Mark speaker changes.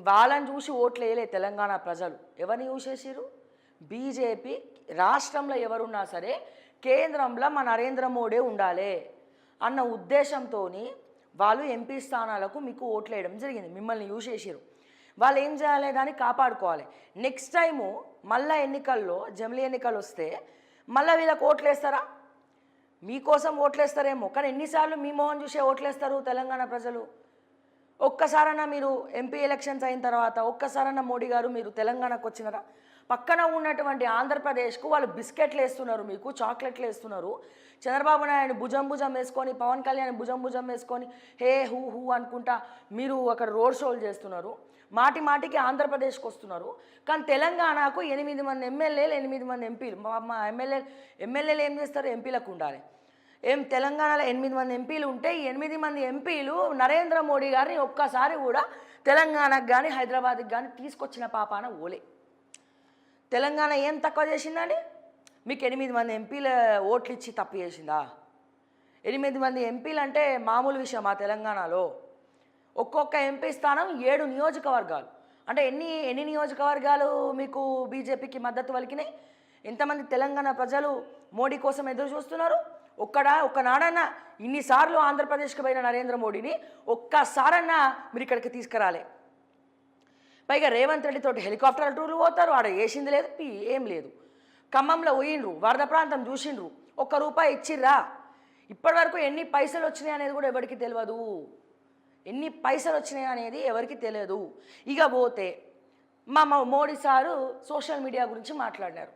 Speaker 1: వాళ్ళని చూసి ఓట్లు వేయలే తెలంగాణ ప్రజలు. ఎవరిని చూసేసిర్రు? బీజేపీ. రాష్ట్రంలో ఎవరున్నా సరే కేంద్రంలో మా నరేంద్ర మోడీ ఉండాలి అన్న ఉద్దేశంతో వాళ్ళు ఎంపీ స్థానాలకు మీకు ఓట్లు వేయడం జరిగింది. మిమ్మల్ని చూసేసిర్రు. వాళ్ళు ఏం చేయాలి? దాన్ని కాపాడుకోవాలి. నెక్స్ట్ టైము మళ్ళీ ఎన్నికల్లో జమిలీ ఎన్నికలు వస్తే మళ్ళీ వీళ్ళకి ఓట్లు వేస్తారా? మీకోసం ఓట్లేస్తారేమో, కానీ ఎన్నిసార్లు మీ మోహన్ చూసే ఓట్లేస్తారు తెలంగాణ ప్రజలు? ఒక్కసారన్నా మీరు ఎంపీ ఎలక్షన్స్ అయిన తర్వాత ఒక్కసారన్నా మోడీ గారు మీరు తెలంగాణకు వచ్చినారా? పక్కన ఉన్నటువంటి ఆంధ్రప్రదేశ్కు వాళ్ళు బిస్కెట్లు వేస్తున్నారు, మీకు చాక్లెట్లు వేస్తున్నారు. చంద్రబాబు నాయుడు భుజం భుజం వేసుకొని, పవన్ కళ్యాణ్ భుజం భుజం వేసుకొని హే హూ హూ అనుకుంటా మీరు అక్కడ రోడ్ షోలు చేస్తున్నారు. మాటి మాటికి ఆంధ్రప్రదేశ్కి వస్తున్నారు. కానీ తెలంగాణకు 8 మంది ఎమ్మెల్యేలు, 8 మంది ఎంపీలు. మా ఎమ్మెల్యేలు ఏం చేస్తారు? ఎంపీలకు ఉండాలి. తెలంగాణలో 8 మంది ఎంపీలు ఉంటే ఈ 8 మంది ఎంపీలు నరేంద్ర మోడీ గారిని ఒక్కసారి కూడా తెలంగాణకు కానీ హైదరాబాద్కి కానీ తీసుకొచ్చిన పాపాన ఓలే. తెలంగాణ ఏం తక్కువ చేసిందని? మీకు 8 మంది ఎంపీల ఓట్లు ఇచ్చి తప్పు చేసిందా? 8 మంది ఎంపీలు అంటే మామూలు విషయమా తెలంగాణలో? ఒక్కొక్క ఎంపీ స్థానం 7 నియోజకవర్గాలు. అంటే ఎన్ని నియోజకవర్గాలు మీకు బీజేపీకి మద్దతు పలికినాయి? ఎంతమంది తెలంగాణ ప్రజలు మోడీ కోసం ఎదురు చూస్తున్నారు? ఒక్కనాడన్నా ఇన్నిసార్లు ఆంధ్రప్రదేశ్కి పోయిన నరేంద్ర మోడీని ఒక్కసారన్నా మీరు ఇక్కడికి తీసుకురాలే. పైగా రేవంత్ రెడ్డితోటి హెలికాప్టర్ టూర్లు పోతారు, ఆడ వేసింది లేదు, ఏం లేదు. ఖమ్మంలో పోయిండ్రు, వరద ప్రాంతం చూసిండ్రు, ₹1 ఇచ్చిర్రా? ఇప్పటి వరకు ఎన్ని పైసలు వచ్చినాయి అనేది కూడా ఎవరికి తెలియదు. ఎన్ని పైసలు వచ్చినాయి అనేది ఎవరికి తెలియదు. ఇక పోతే మా మోడీ సారు సోషల్ మీడియా గురించి మాట్లాడినారు.